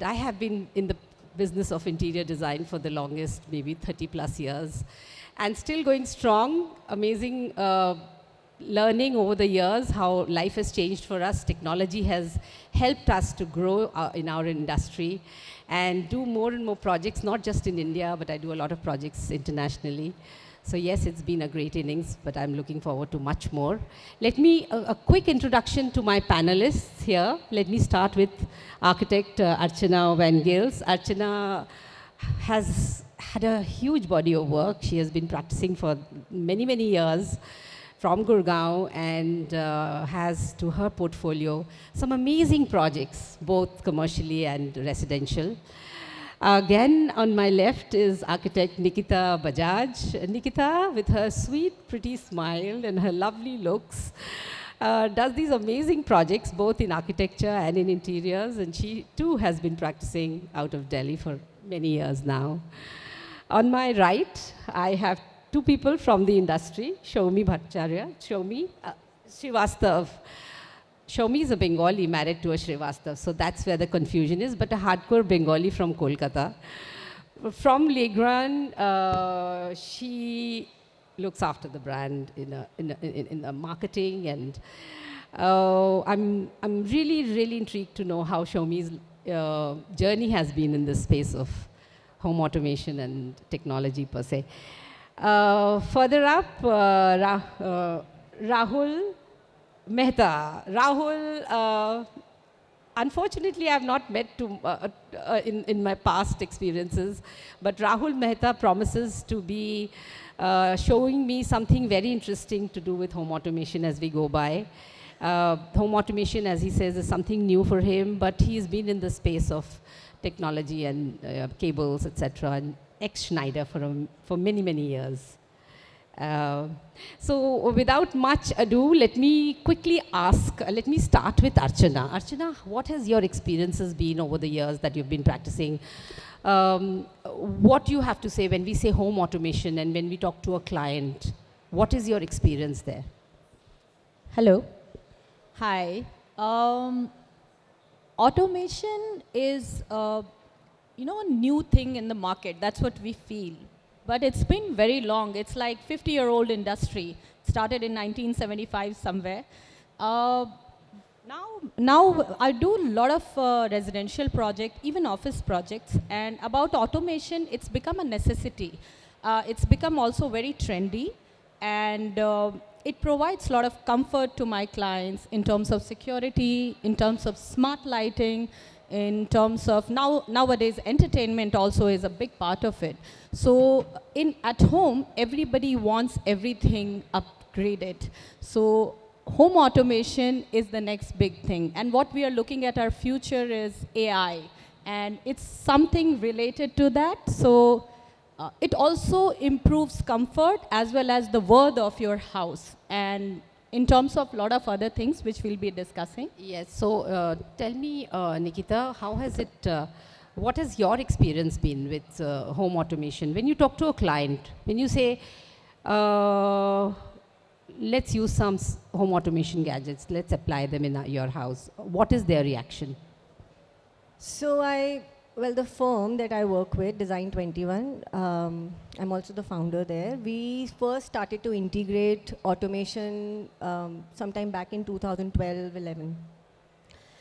And I have been in the business of interior design for the longest, maybe 30 plus years, and still going strong. Amazing learning over the years how life has changed for us. Technology has helped us to grow in our industry and do more and more projects, not just in India, but I do a lot of projects internationally. So yes, it's been a great innings, but I'm looking forward to much more. Let me, a quick introduction to my panelists here. Let me start with architect Archana Van Gils. Archana has had a huge body of work. She has been practicing for many, many years from Gurgaon and has to her portfolio some amazing projects, both commercially and residential. Again, on my left is architect Nikita Bajaj. Nikita, with her sweet, pretty smile and her lovely looks, does these amazing projects, both in architecture and in interiors, and she too has been practicing out of Delhi for many years now. On my right, I have two people from the industry, Soumi Bhattacharya, Srivastava. Soumi is a Bengali married to a Srivastava, so that's where the confusion is, but a hardcore Bengali from Kolkata. From Legrand, she looks after the brand in the marketing, and I'm really, really intrigued to know how Soumi's journey has been in this space of home automation and technology per se. Further up, Rahul Mehta. Rahul, unfortunately, I have not met in my past experiences, but Rahul Mehta promises to be showing me something very interesting to do with home automation as we go by. Home automation, as he says, is something new for him, but he's been in the space of technology and cables, etc., and ex-Schneider for many, many years. So without much ado, let me quickly ask, let me start with Archana. Archana, what has your experiences been over the years that you've been practicing? What do you have to say when we say home automation and when we talk to a client? What is your experience there? Hello. Hi. Automation is, a new thing in the market. That's what we feel. But it's been very long. It's like 50-year-old industry. Started in 1975 somewhere. Now I do a lot of residential projects, even office projects. And about automation, it's become a necessity. It's become also very trendy. And it provides a lot of comfort to my clients in terms of security, in terms of smart lighting, in terms of nowadays entertainment also is a big part of it. So at home, everybody wants everything upgraded. So home automation is the next big thing. And what we are looking at our future is AI. And it's something related to that. So it also improves comfort as well as the worth of your house. And in terms of a lot of other things which we'll be discussing. Yes, so tell me, Nikita, how has it, what has your experience been with home automation? When you talk to a client, when you say, let's use some home automation gadgets, let's apply them in your house, what is their reaction? So well, the firm that I work with, Design 21, I'm also the founder there. We first started to integrate automation sometime back in 2012-11.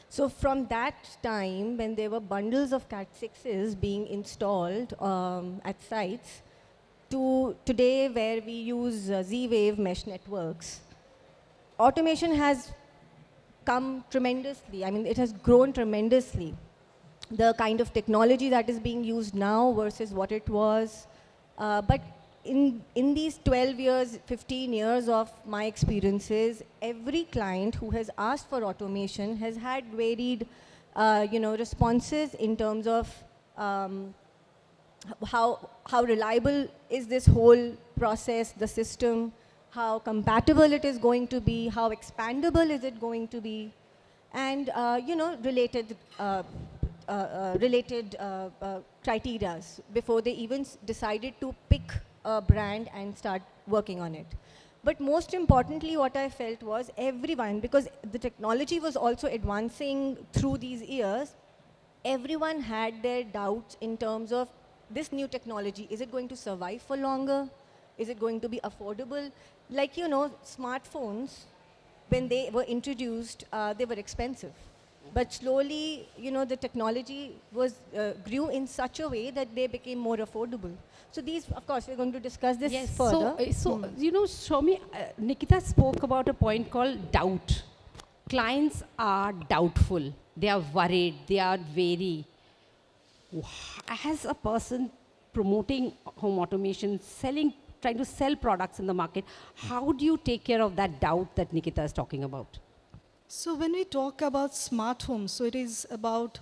So from that time, when there were bundles of Cat 6s being installed at sites, to today where we use Z-Wave mesh networks, automation has come tremendously. I mean, it has grown tremendously. The kind of technology that is being used now versus what it was. But in these 12 years, 15 years of my experiences, every client who has asked for automation has had varied responses in terms of how reliable is this whole process, the system, how compatible it is going to be, how expandable is it going to be, and related criteria before they even decided to pick a brand and start working on it. But most importantly, what I felt was everyone, because the technology was also advancing through these years, everyone had their doubts in terms of this new technology. Is it going to survive for longer? Is it going to be affordable? Like, you know, smartphones, when they were introduced, they were expensive. But slowly, you know, the technology grew in such a way that they became more affordable. So these, of course, we're going to discuss this further. You know, Soumi, Nikita spoke about a point called doubt. Clients are doubtful. They are worried. They are wary. As a person promoting home automation, trying to sell products in the market, how do you take care of that doubt that Nikita is talking about? So when we talk about smart homes, so it is about,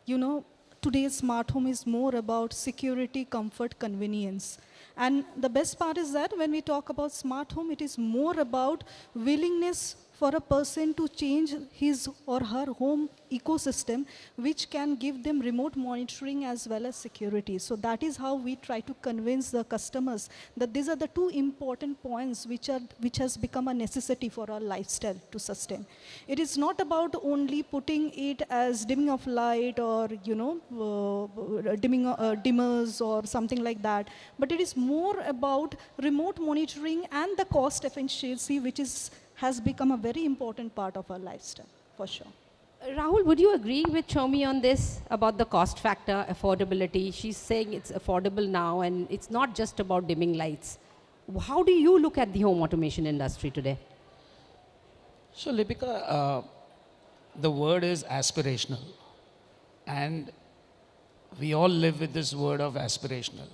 you know, today's smart home is more about security, comfort, convenience. And the best part is that when we talk about smart home, it is more about willingness for a person to change his or her home ecosystem, which can give them remote monitoring as well as security. So that is how we try to convince the customers that these are the two important points which has become a necessity for our lifestyle to sustain. It is not about only putting it as dimming of light or, you know, dimmers or something like that, but it is more about remote monitoring and the cost efficiency, which has become a very important part of our lifestyle, for sure. Rahul, would you agree with Soumi on this about the cost factor, affordability? She's saying it's affordable now and it's not just about dimming lights. How do you look at the home automation industry today? So Lipika, the word is aspirational. And we all live with this word of aspirational.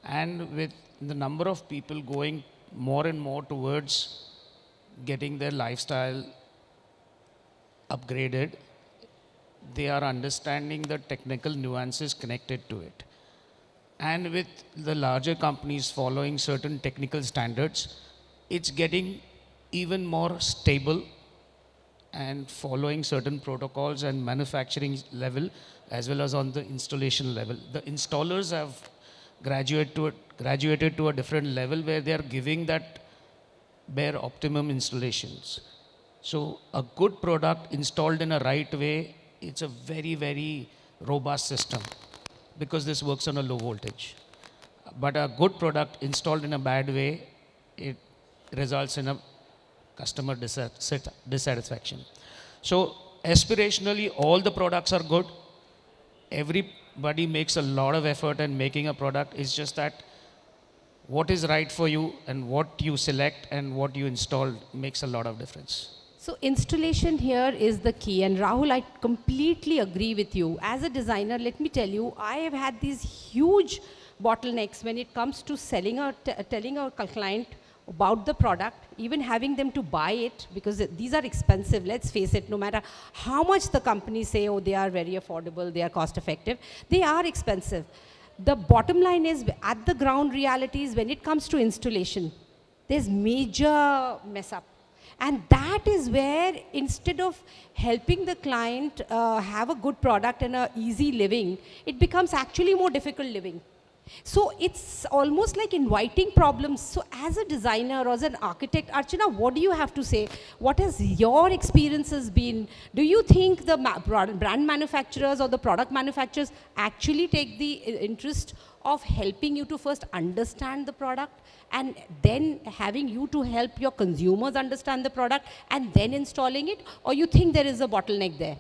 And with the number of people going more and more towards getting their lifestyle upgraded, they are understanding the technical nuances connected to it. And with the larger companies following certain technical standards, it's getting even more stable and following certain protocols and manufacturing level as well as on the installation level. The installers have graduated to a different level where they are giving that bare optimum installations. So a good product installed in a right way, it's a very, very robust system because this works on a low voltage. But a good product installed in a bad way, it results in a customer dissatisfaction. So aspirationally, all the products are good. Everybody makes a lot of effort in making a product. It's just that what is right for you and what you select and what you install makes a lot of difference. So installation here is the key. And Rahul, I completely agree with you. As a designer, let me tell you, I have had these huge bottlenecks when it comes to telling a client about the product, even having them to buy it, because these are expensive, let's face it. No matter how much the companies say, oh, they are very affordable, they are cost effective, they are expensive. The bottom line is, at the ground realities, when it comes to installation, there's major mess up. And that is where, instead of helping the client have a good product and a easy living, it becomes actually more difficult living. So it's almost like inviting problems. So as a designer or as an architect, Archana, what do you have to say? What has your experiences been? Do you think the brand manufacturers or the product manufacturers actually take the interest of helping you to first understand the product and then having you to help your consumers understand the product and then installing it? Or you think there is a bottleneck there?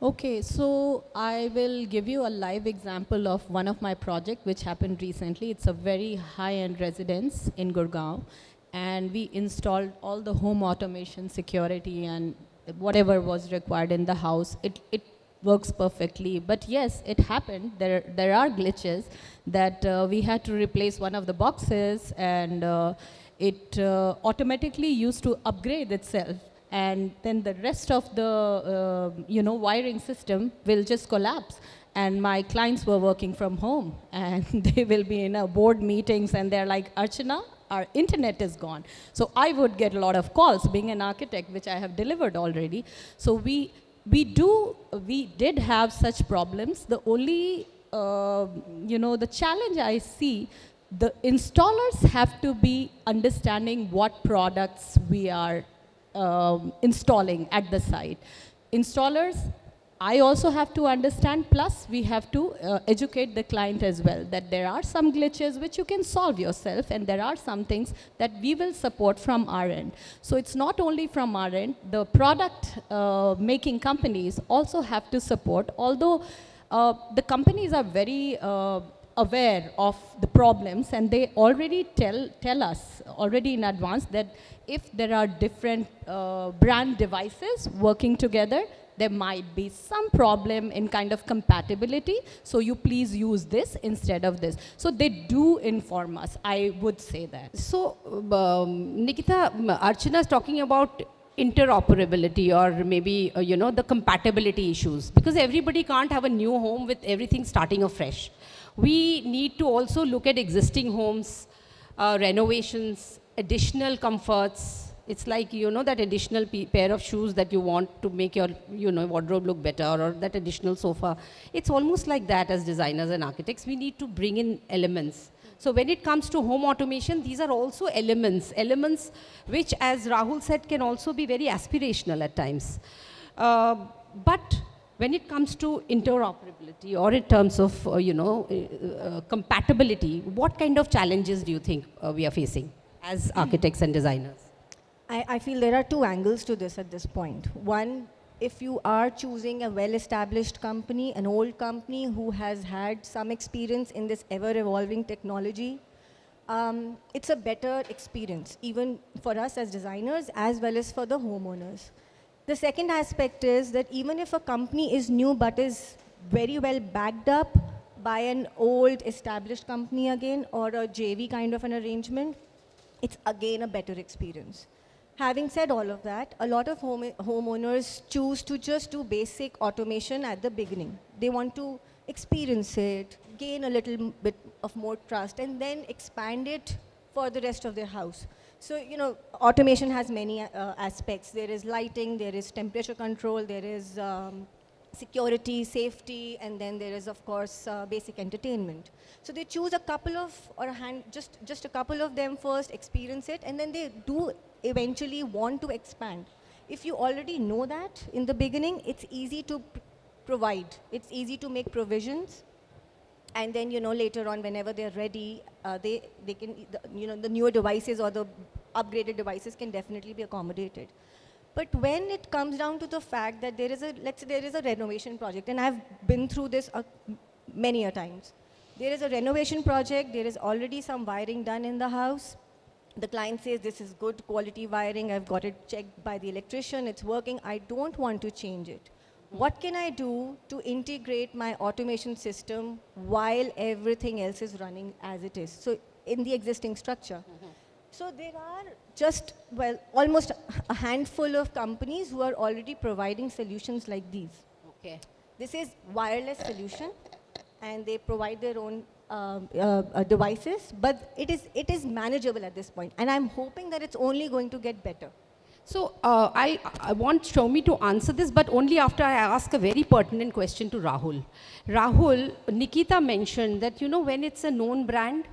Okay, so I will give you a live example of one of my projects which happened recently. It's a very high-end residence in Gurgaon, and we installed all the home automation, security, and whatever was required in the house. It works perfectly, but yes, it happened. There are glitches that we had to replace one of the boxes, and it automatically used to upgrade itself. And then the rest of the wiring system will just collapse. And my clients were working from home, and they will be in board meetings, and they're like, Archana, our internet is gone. So I would get a lot of calls, being an architect, which I have delivered already. So we did have such problems. The only the challenge I see, the installers have to be understanding what products we are installing at the site. Installers I also have to understand, plus we have to educate the client as well, that there are some glitches which you can solve yourself, and there are some things that we will support from our end. So it's not only from our end, the product making companies also have to support, although the companies are very aware of the problems, and they already tell us already in advance that if there are different brand devices working together, there might be some problem in kind of compatibility, so you please use this instead of this. So they do inform us, I would say that. So, Nikita, Archana is talking about interoperability, or maybe, the compatibility issues, because everybody can't have a new home with everything starting afresh. We need to also look at existing homes, renovations, additional comforts. It's like, that additional pair of shoes that you want to make your, wardrobe look better, or that additional sofa. It's almost like that as designers and architects. We need to bring in elements. So when it comes to home automation, these are also elements which, as Rahul said, can also be very aspirational at times. But when it comes to interoperability, or in terms of, compatibility, what kind of challenges do you think we are facing as architects and designers? I feel there are two angles to this at this point. One, if you are choosing a well-established company, an old company who has had some experience in this ever-evolving technology, it's a better experience, even for us as designers as well as for the homeowners. The second aspect is that even if a company is new but is very well backed up by an old established company again, or a JV kind of an arrangement, it's again a better experience. Having said all of that, a lot of homeowners choose to just do basic automation at the beginning. They want to experience it, gain a little bit of more trust, and then expand it for the rest of their house. So, automation has many aspects. There is lighting, there is temperature control, there is security, safety, and then there is, of course, basic entertainment. So they choose a couple of, just a couple of them first, experience it, and then they do eventually want to expand. If you already know that in the beginning, it's easy to provide. It's easy to make provisions. And then, later on, whenever they're ready, they can, the newer devices or the upgraded devices can definitely be accommodated. But when it comes down to the fact that there is let's say there is a renovation project, and I've been through this many a times. There is a renovation project, there is already some wiring done in the house. The client says, this is good quality wiring, I've got it checked by the electrician, it's working, I don't want to change it. What can I do to integrate my automation system while everything else is running as it is? So in the existing structure. So there are just, almost a handful of companies who are already providing solutions like these. Okay. This is wireless solution, and they provide their own devices, but it is manageable at this point, and I'm hoping that it's only going to get better. So I want Soumi to answer this, but only after I ask a very pertinent question to Rahul. Rahul, Nikita mentioned that, when it's a known brand,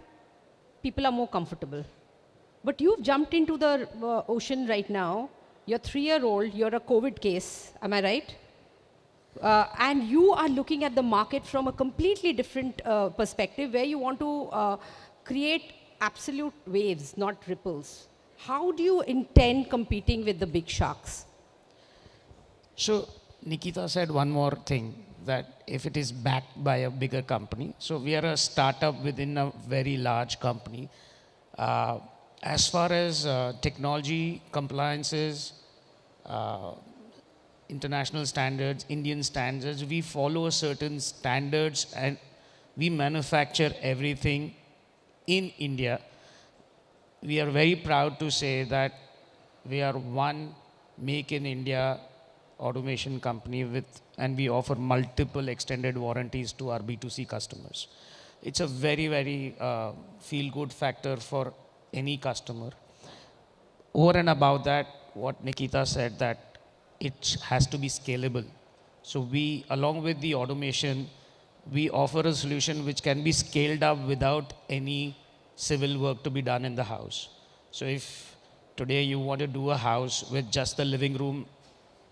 people are more comfortable. But you've jumped into the ocean right now. You're 3-year-old, you're a COVID case, am I right? And you are looking at the market from a completely different perspective, where you want to create absolute waves, not ripples. How do you intend competing with the big sharks? So Nikita said one more thing, that if it is backed by a bigger company, so we are a startup within a very large company. As far as technology compliances, international standards, Indian standards, we follow certain standards, and we manufacture everything in India. We are very proud to say that we are one make in India automation company and we offer multiple extended warranties to our B2C customers. It's a very, very feel-good factor for any customer. Over and above that, what Nikita said, that it has to be scalable. So we, along with the automation, we offer a solution which can be scaled up without any civil work to be done in the house. So if today you want to do a house with just the living room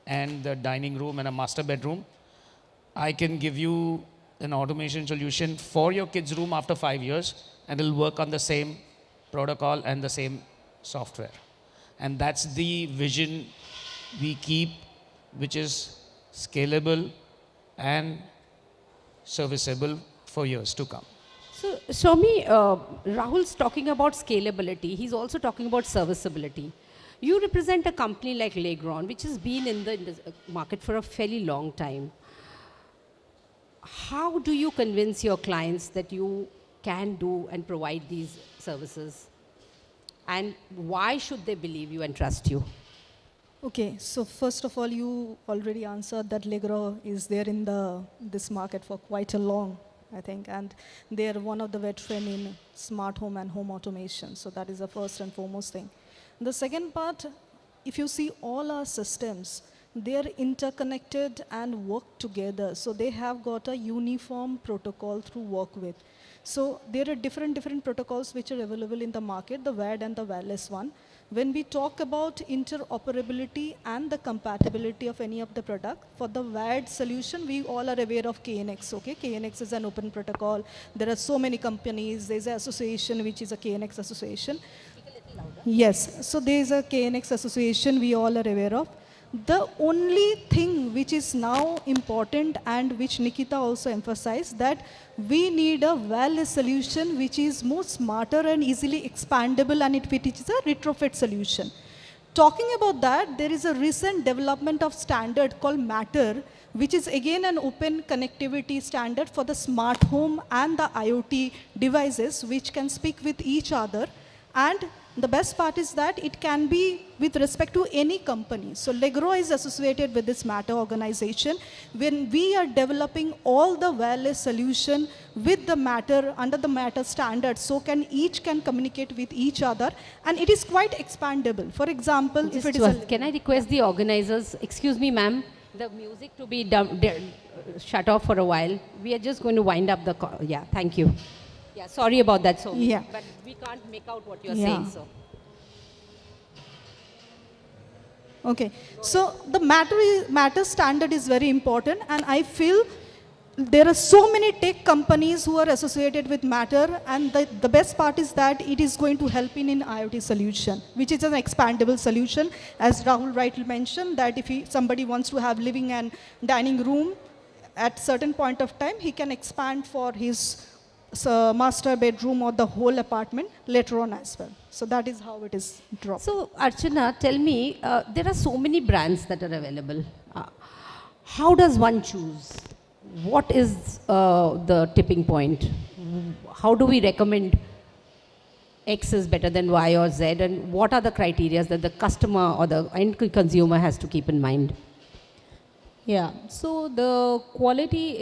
and the dining room and a master bedroom, I can give you an automation solution for your kids' room after 5 years, and it'll work on the same protocol and the same software. And that's the vision we keep, which is scalable and serviceable for years to come. So, Soumi, Rahul's talking about scalability. He's also talking about serviceability. You represent a company like Legrand, which has been in the market for a fairly long time. How do you convince your clients that you can do and provide these services? And why should they believe you and trust you? Okay, so first of all, you already answered that Legrand is there in this market for quite a long, I think, and they are one of the veteran in smart home and home automation. So that is the first and foremost thing. The second part, if you see all our systems, they are interconnected and work together. So they have got a uniform protocol to work with. So there are different protocols which are available in the market, the wired and the wireless one. When we talk about interoperability and the compatibility of any of the product, for the wired solution, we all are aware of KNX, okay? KNX is an open protocol. There are so many companies. There's an association which is a KNX association. Yes, so there's a KNX association we all are aware of. The only thing which is now important and which Nikita also emphasized, that we need a wireless solution which is more smarter and easily expandable, and it is a retrofit solution. Talking about that, there is a recent development of standard called Matter, which is again an open connectivity standard for the smart home and the IoT devices which can speak with each other. And the best part is that it can be with respect to any company. So Legrand is associated with this Matter organization. When we are developing all the wireless solution with the Matter, under the Matter standard, so each can communicate with each other, and it is quite expandable. For example, if it is can I request the organizers, excuse me ma'am, the music to be shut off for a while. We are just going to wind up the call. Yeah, thank you. Yeah, sorry about that, Soumi, yeah. but we can't make out what you're saying, so. Okay, so the Matter standard is very important, and I feel there are so many tech companies who are associated with Matter, and the best part is that it is going to help in IoT solution, which is an expandable solution. As Rahul rightly mentioned, that if somebody wants to have living and dining room at certain point of time, he can expand for his master bedroom or the whole apartment later on as well. So that is how it is dropped. So Archana, tell me, there are so many brands that are available. How does one choose? What is the tipping point? How do we recommend X is better than Y or Z, and what are the criteria that the customer or the end consumer has to keep in mind? Yeah, so the quality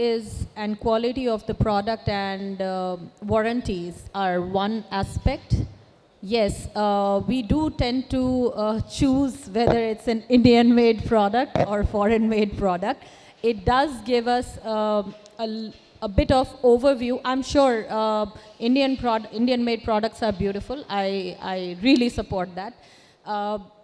of the product and warranties are one aspect. Yes, we do tend to choose whether it's an Indian-made product or foreign-made product. It does give us a bit of overview. I'm sure Indian-made products are beautiful. I really support that.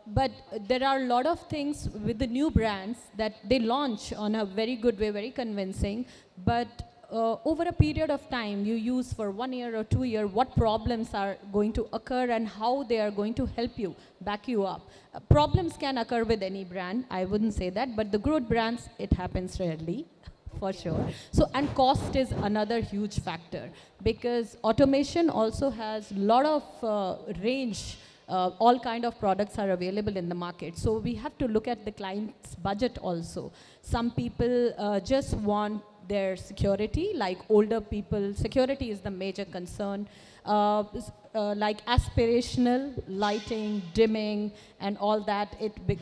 But there are a lot of things with the new brands that they launch on a very good way, very convincing. But over a period of time, you use for 1 year or 2 years, what problems are going to occur and how they are going to help you, back you up. Problems can occur with any brand, I wouldn't say that, but the good brands, it happens rarely, for sure. So, and cost is another huge factor, because automation also has a lot of range. All kind of products are available in the market. So we have to look at the client's budget also. Some people just want their security, like older people, security is the major concern. Like aspirational lighting, dimming, and all that,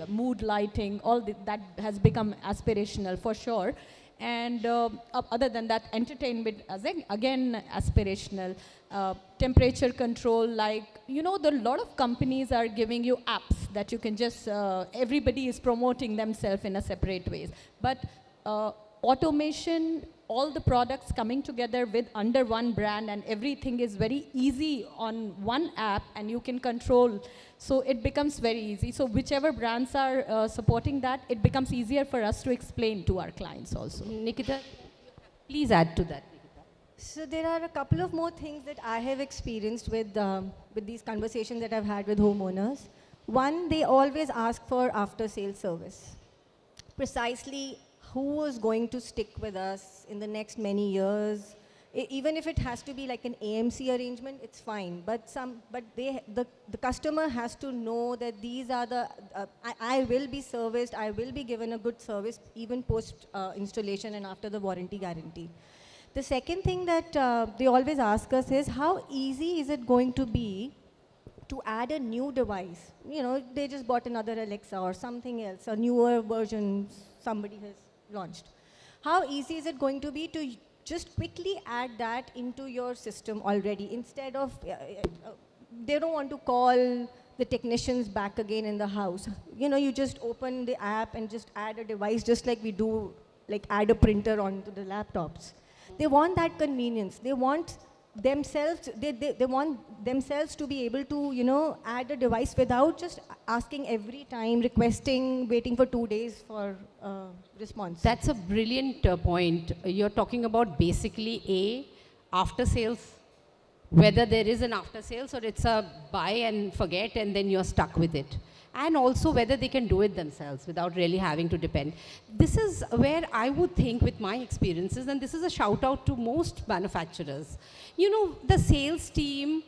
mood lighting, that has become aspirational for sure. And other than that, entertainment, again, aspirational. Temperature control, like, you know, a lot of companies are giving you apps that you can just, everybody is promoting themselves in a separate ways. But automation, all the products coming together with under one brand, and everything is very easy on one app, and you can control. So it becomes very easy. So whichever brands are supporting that, it becomes easier for us to explain to our clients also. Nikita? Please add to that, Nikita. So there are a couple of more things that I have experienced with these conversations that I've had with homeowners. One, they always ask for after-sales service. Precisely who is going to stick with us in the next many years. Even if it has to be like an AMC arrangement, it's fine. But the customer has to know that these are I will be serviced, I will be given a good service even post installation and after the warranty guarantee. The second thing that they always ask us is, how easy is it going to be to add a new device? You know, they just bought another Alexa or something else, a newer version somebody has launched. How easy is it going to be to just quickly add that into your system already, instead of, they don't want to call the technicians back again in the house. You know, you just open the app and just add a device, just like we do, like add a printer onto the laptops. They want that convenience. They want themselves, they want themselves to be able to, you know, add a device without just asking every time, requesting, waiting for 2 days for response. That's a brilliant point. You're talking about basically after sales, whether there is an after sales or it's a buy and forget and then you're stuck with it. And also whether they can do it themselves without really having to depend. This is where I would think, with my experiences, and this is a shout out to most manufacturers, you know, the sales team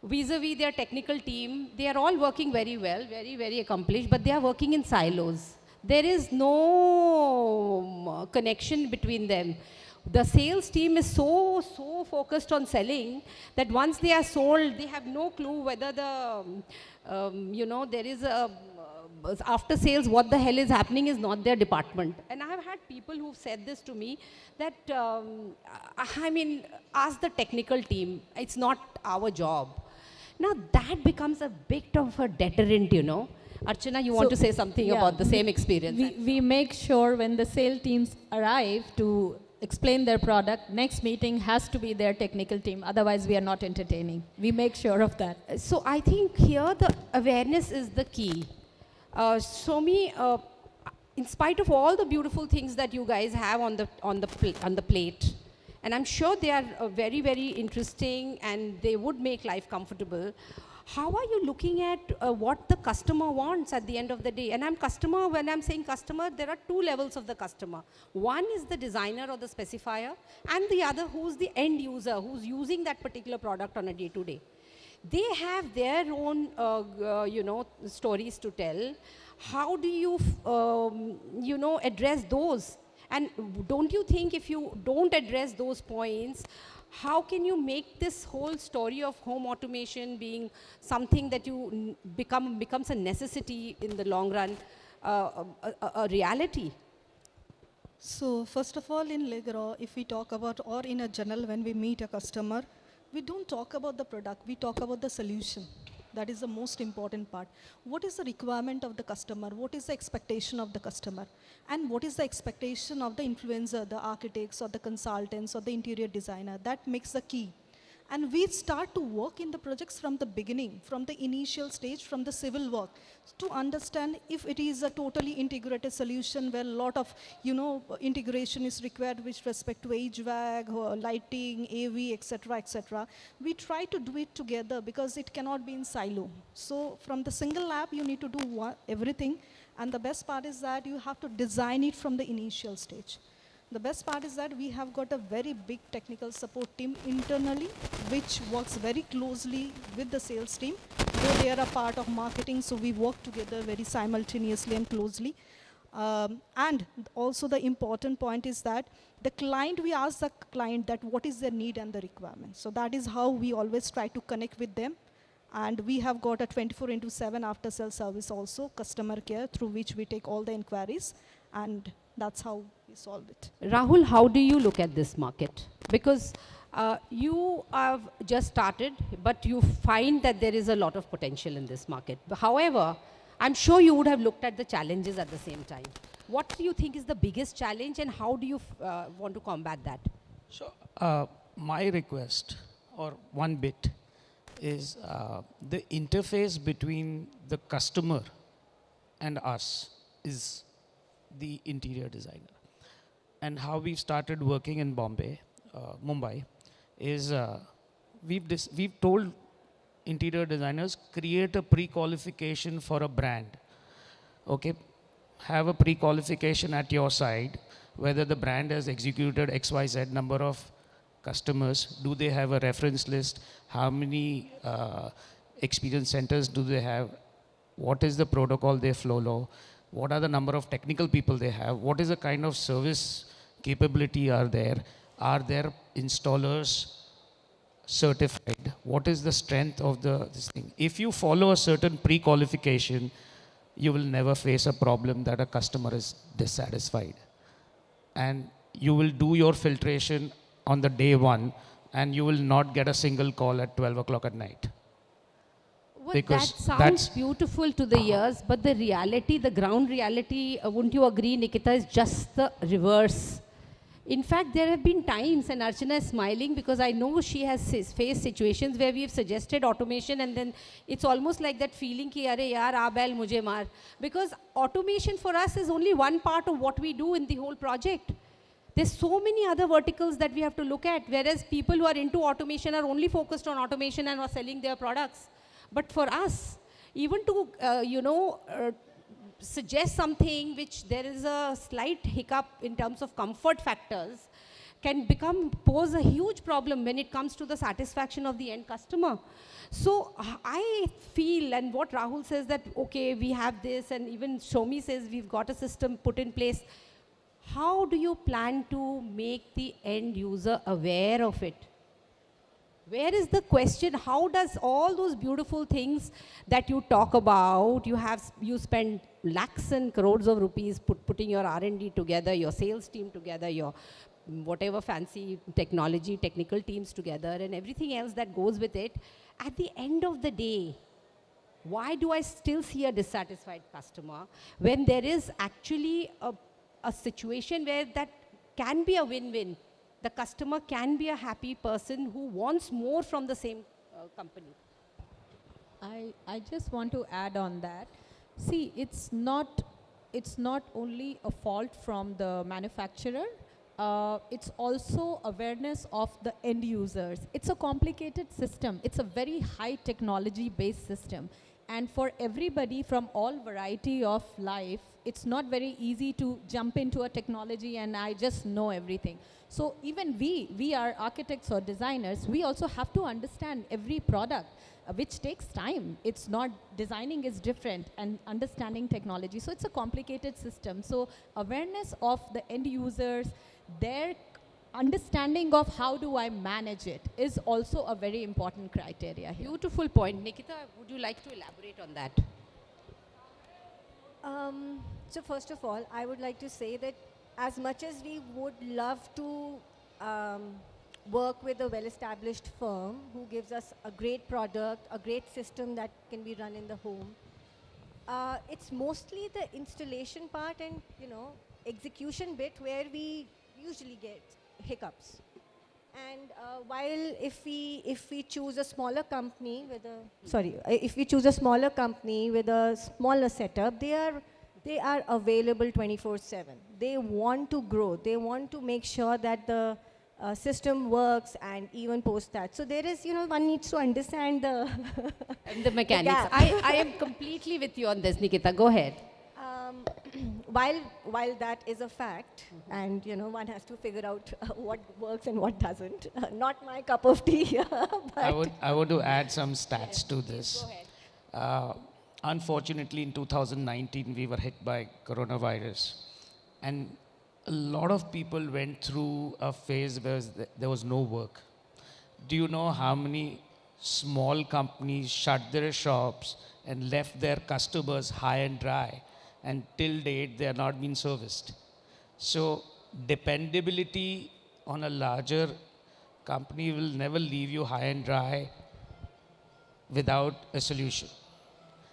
vis-a-vis their technical team, they are all working very well, very, very accomplished, but they are working in silos. There is no connection between them. The sales team is so focused on selling that once they are sold, they have no clue whether the, you know, there is a, after sales, what the hell is happening is not their department. And I have had people who've said this to me, that, I mean, ask the technical team, it's not our job. Now that becomes a bit of a deterrent, you know. Archana, you want to say something about the same experience? We make sure when the sales teams arrive to explain their product, next meeting has to be their technical team, otherwise we are not entertaining. We make sure of that. So I think here the awareness is the key. Soumi, in spite of all the beautiful things that you guys have on the plate, and I'm sure they are very, very interesting and they would make life comfortable, how are you looking at what the customer wants at the end of the day? And when I'm saying customer, there are two levels of the customer. One is the designer or the specifier, and the other who's the end user, who's using that particular product on a day-to-day. They have their own, you know, stories to tell. How do you, you know, address those? And don't you think if you don't address those points, how can you make this whole story of home automation being something that you becomes a necessity in the long run, a reality? So first of all, in Legrand, if we talk about, or in a general, when we meet a customer, we don't talk about the product, we talk about the solution. That is the most important part. What is the requirement of the customer? What is the expectation of the customer? And what is the expectation of the influencer, the architects or the consultants or the interior designer? That makes the key. And we start to work in the projects from the beginning, from the initial stage, from the civil work, to understand if it is a totally integrated solution where a lot of, you know, integration is required with respect to HVAC, lighting, AV, etc., etc. We try to do it together because it cannot be in silo. So from the single lab, you need to do everything. And the best part is that you have to design it from the initial stage. The best part is that we have got a very big technical support team internally, which works very closely with the sales team, though they are a part of marketing, so we work together very simultaneously and closely. And also the important point is that the client, we ask the client that what is their need and the requirement. So that is how we always try to connect with them. And we have got a 24/7 after sales service also, customer care, through which we take all the inquiries, and that's how we solve it. Rahul, how do you look at this market? Because you have just started, but you find that there is a lot of potential in this market. However, I'm sure you would have looked at the challenges at the same time. What do you think is the biggest challenge, and how do you want to combat that? So my request, or one bit, is the interface between the customer and us is the interior designer. and how we've started working in Mumbai, is we've told interior designers, create a pre-qualification for a brand. Okay, have a pre-qualification at your side, whether the brand has executed XYZ number of customers, do they have a reference list, how many experience centers do they have, what is the protocol they follow, what are the number of technical people they have, what is the kind of service capability are there installers certified, what is the strength of this thing. If you follow a certain pre-qualification, you will never face a problem that a customer is dissatisfied. And you will do your filtration on the day one, and you will not get a single call at 12 o'clock at night. Well, Because that sounds that's beautiful to the ears, but the reality, the ground reality, wouldn't you agree, Nikita, is just the reverse. In fact, there have been times, and Archana is smiling because I know she has faced situations where we have suggested automation, and then it's almost like that feeling ki, "Arey yaar, aa bail mujhe maar." Because automation for us is only one part of what we do in the whole project. There's so many other verticals that we have to look at, whereas people who are into automation are only focused on automation and are selling their products. But for us, even to, suggest something which there is a slight hiccup in terms of comfort factors can pose a huge problem when it comes to the satisfaction of the end customer. So I feel, and what Rahul says that, okay, we have this, and even Soumi says we've got a system put in place. How do you plan to make the end user aware of it? Where is the question? How does all those beautiful things that you talk about, you spend lakhs and crores of rupees putting your R&D together, your sales team together, your whatever fancy technology, technical teams together, and everything else that goes with it. At the end of the day, why do I still see a dissatisfied customer when there is actually a situation where that can be a win-win? The customer can be a happy person who wants more from the same company. I just want to add on that. See, it's not only a fault from the manufacturer. It's also awareness of the end users. It's a complicated system. It's a very high technology based system. And for everybody from all variety of life, it's not very easy to jump into a technology and I just know everything. So even we are architects or designers, we also have to understand every product, which takes time. It's not, designing is different and understanding technology. So it's a complicated system. So awareness of the end users, their understanding of how do I manage it is also a very important criteria here. Beautiful point. Nikita, would you like to elaborate on that? So first of all, I would like to say that as much as we would love to work with a well-established firm who gives us a great product, a great system that can be run in the home, it's mostly the installation part and execution bit where we usually get hiccups. And while if we choose a smaller company with if we choose a smaller company with a smaller setup, they are available 24/7. They want to grow. They want to make sure that the system works and even post that. So there is, one needs to understand The mechanics. I am completely with you on this, Nikita. Go ahead. While that is a fact, and one has to figure out what works and what doesn't. Not my cup of tea here. I would to add some stats to this. Go ahead. Unfortunately, in 2019, we were hit by coronavirus. And a lot of people went through a phase where there was no work. Do you know how many small companies shut their shops and left their customers high and dry? And till date, they are not being serviced. So dependability on a larger company will never leave you high and dry without a solution.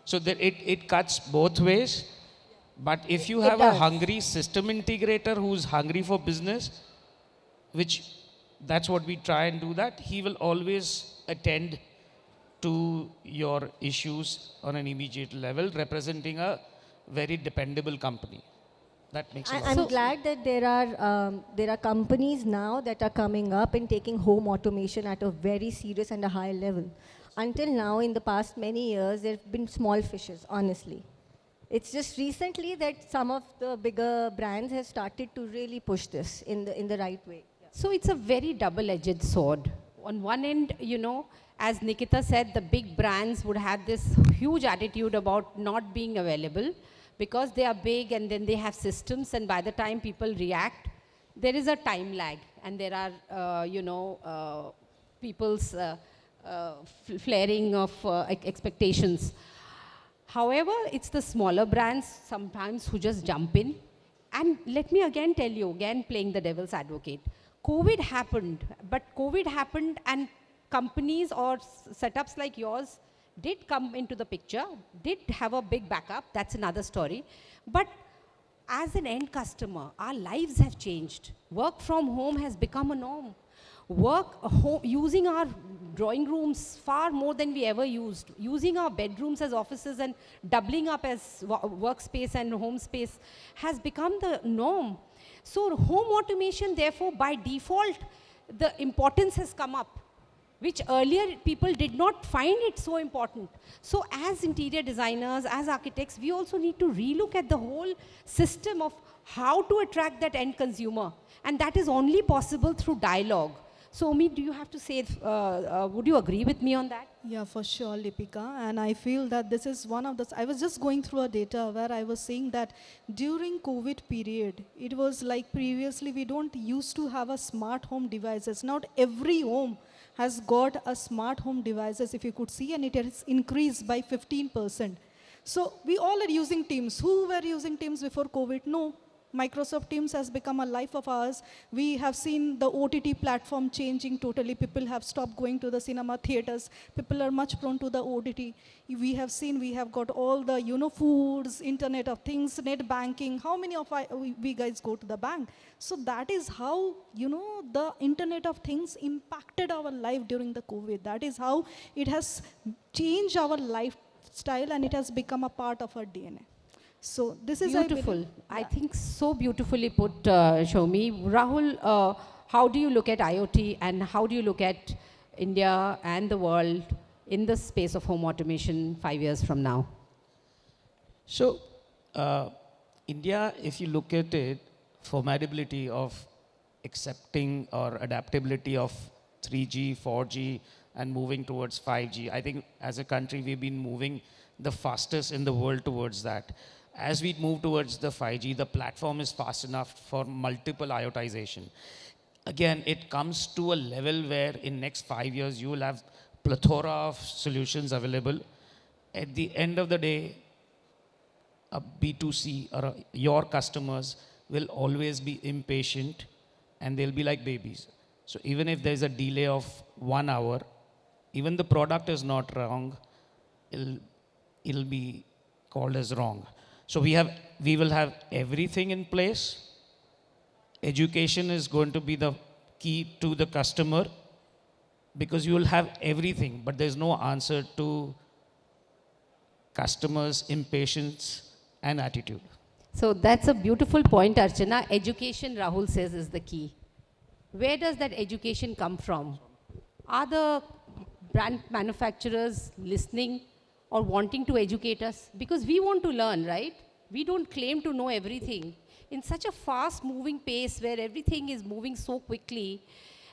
So that it cuts both ways. But if you have a hungry system integrator who's hungry for business, which that's what we try and do that, he will always attend to your issues on an immediate level, representing a very dependable company. That makes a lot I'm of sense. glad that there are companies now that are coming up and taking home automation at a very serious and a high level. Until now, in the past many years, there have been small fishes, honestly. It's just recently that some of the bigger brands have started to really push this in the right way. So it's a very double-edged sword. On one end, as Nikita said, the big brands would have this huge attitude about not being available because they are big and then they have systems, and by the time people react, there is a time lag, and there are, people's flaring of expectations. However, it's the smaller brands sometimes who just jump in. And let me again tell you, again playing the devil's advocate, COVID happened, but COVID happened and companies or setups like yours did come into the picture, did have a big backup, that's another story. But as an end customer, our lives have changed. Work from home has become a norm. Using our drawing rooms far more than we ever used, using our bedrooms as offices and doubling up as workspace and home space has become the norm. So home automation, therefore, by default, the importance has come up, which earlier people did not find it so important. So as interior designers, as architects, we also need to relook at the whole system of how to attract that end consumer. And that is only possible through dialogue. Soumi, do you have to say, would you agree with me on that? Yeah, for sure, Lipika. And I feel that this is one of the, I was just going through a data where I was saying that during COVID period, it was like previously we don't used to have a smart home devices. Not every home has got a smart home devices, if you could see, and it has increased by 15%. So we all are using Teams. Who were using Teams before COVID? No. Microsoft Teams has become a life of ours. We have seen the OTT platform changing totally. People have stopped going to the cinema theaters. People are much prone to the OTT. We have seen, we have got all the, foods, Internet of Things, net banking. How many of we guys go to the bank? So that is how, the Internet of Things impacted our life during the COVID. That is how it has changed our lifestyle, and it has become a part of our DNA. So this is beautiful. I think so beautifully put, Soumi. Rahul, how do you look at IoT and how do you look at India and the world in the space of home automation 5 years from now? So, India, if you look at it, formidability of accepting or adaptability of 3G, 4G, and moving towards 5G, I think as a country we've been moving the fastest in the world towards that. As we move towards the 5G, the platform is fast enough for multiple IoTization. Again, it comes to a level where in next 5 years, you will have plethora of solutions available. At the end of the day, a B2C or your customers will always be impatient and they'll be like babies. So even if there's a delay of 1 hour, even the product is not wrong, it'll be called as wrong. So we will have everything in place. Education is going to be the key to the customer because you will have everything, but there's no answer to customers' impatience and attitude. So that's a beautiful point, Archana. Education, Rahul says, is the key. Where does that education come from? Are the brand manufacturers listening or wanting to educate us? Because we want to learn, right? We don't claim to know everything. In such a fast-moving pace where everything is moving so quickly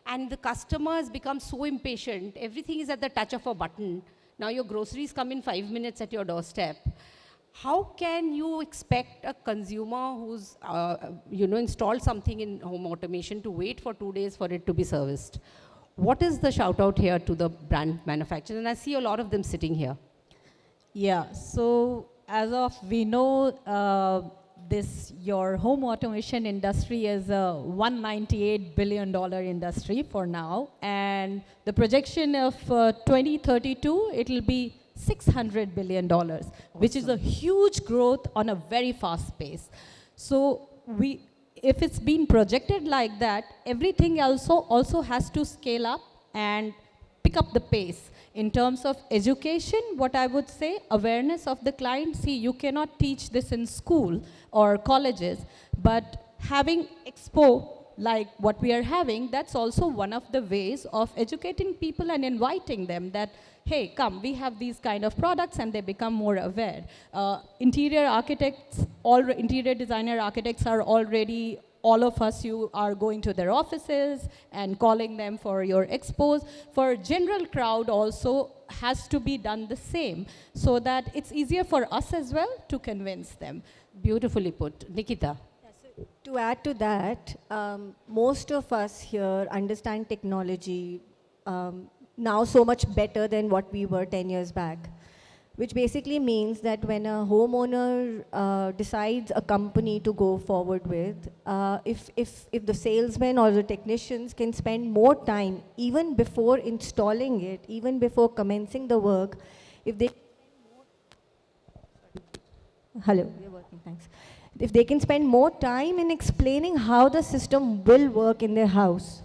and the customers become so impatient, everything is at the touch of a button. Now your groceries come in 5 minutes at your doorstep. How can you expect a consumer who's installed something in home automation to wait for 2 days for it to be serviced? What is the shout out here to the brand manufacturers? And I see a lot of them sitting here. Yeah, so as of we know, your home automation industry is a $198 billion industry for now, and the projection of 2032, it will be $600 billion, awesome. Which is a huge growth on a very fast pace. So if it's been projected like that, everything also has to scale up and pick up the pace. In terms of education, what I would say, awareness of the client. See, you cannot teach this in school or colleges. But having expo like what we are having, that's also one of the ways of educating people and inviting them that, hey, come, we have these kind of products, and they become more aware. Interior architects, interior designer architects are already, all of us, you are going to their offices and calling them for your expos. For general crowd also has to be done the same, so that it's easier for us as well to convince them. Beautifully put. Nikita. To add to that, most of us here understand technology now so much better than what we were 10 years back, which basically means that when a homeowner decides a company to go forward with, if the salesman or the technicians can spend more time even before installing it, even before commencing the work, if they... Hello, you're working, thanks. If they can spend more time in explaining how the system will work in their house,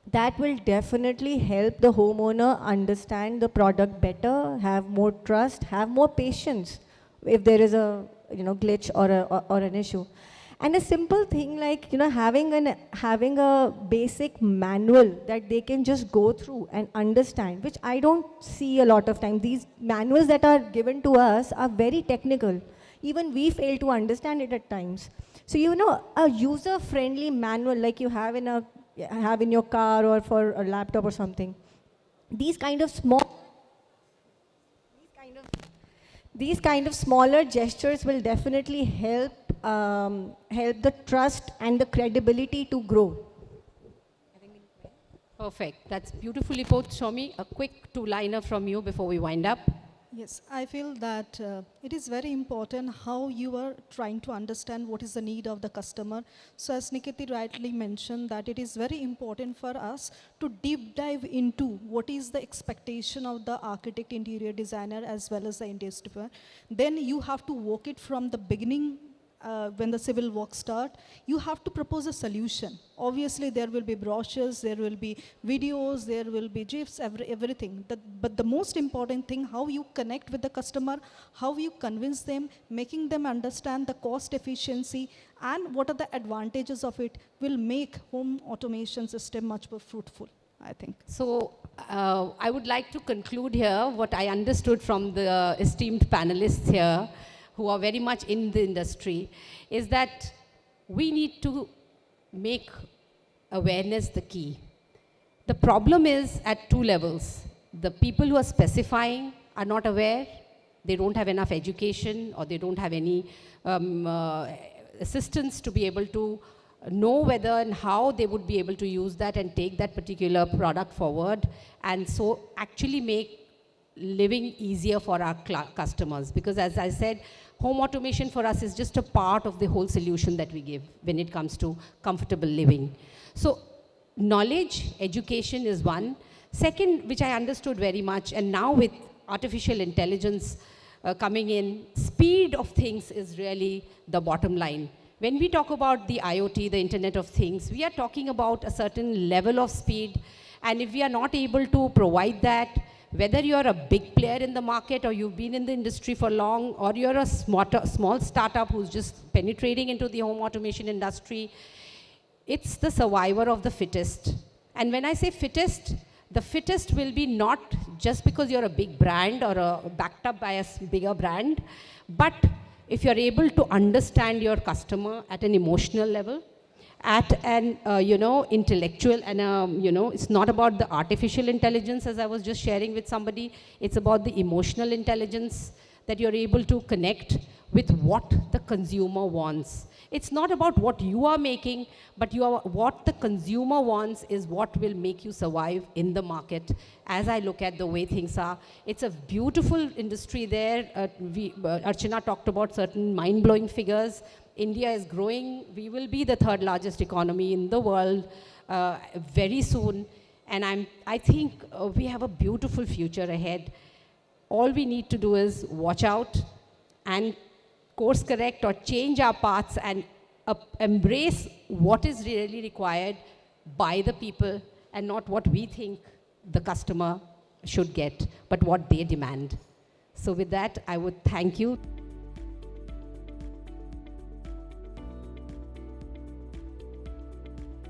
that will definitely help the homeowner understand the product better, have more trust, have more patience if there is a glitch or an issue. And a simple thing like having a basic manual that they can just go through and understand, which I don't see a lot of time. These manuals that are given to us are very technical. Even we fail to understand it at times. So a user-friendly manual like you have in your car or for a laptop or something. These kind of smaller gestures will definitely help the trust and the credibility to grow. Perfect. That's beautifully put, Soumi. A quick two-liner from you before we wind up. Yes, I feel that it is very important how you are trying to understand what is the need of the customer. So as Nikita rightly mentioned, that it is very important for us to deep dive into what is the expectation of the architect, interior designer, as well as the distributor. Then you have to work it from the beginning. When the civil work start, you have to propose a solution. Obviously, there will be brochures, there will be videos, there will be GIFs, everything. But the most important thing, how you connect with the customer, how you convince them, making them understand the cost efficiency and what are the advantages of it will make home automation system much more fruitful, I think. So I would like to conclude here what I understood from the esteemed panelists here, who are very much in the industry, is that we need to make awareness the key. The problem is at two levels. The people who are specifying are not aware, they don't have enough education, or they don't have any assistance to be able to know whether and how they would be able to use that and take that particular product forward, and so actually make living easier for our customers. Because as I said, home automation for us is just a part of the whole solution that we give when it comes to comfortable living. So knowledge, education is one. Second, which I understood very much, and now with artificial intelligence coming in, speed of things is really the bottom line. When we talk about the IoT, the Internet of Things, we are talking about a certain level of speed, and if we are not able to provide that, whether you're a big player in the market or you've been in the industry for long, or you're a small startup who's just penetrating into the home automation industry, it's the survivor of the fittest. And when I say fittest, the fittest will be not just because you're a big brand or backed up by a bigger brand, but if you're able to understand your customer at an emotional level, at an intellectual, and it's not about the artificial intelligence, as I was just sharing with somebody, it's about the emotional intelligence, that you're able to connect with what the consumer wants. It's not about what you are making, but what the consumer wants is what will make you survive in the market. As I look at the way things are, it's a beautiful industry there. Archana talked about certain mind-blowing figures. India is growing. We will be the third largest economy in the world very soon. And I think we have a beautiful future ahead. All we need to do is watch out and course correct or change our paths and embrace what is really required by the people, and not what we think the customer should get, but what they demand. So with that, I would thank you.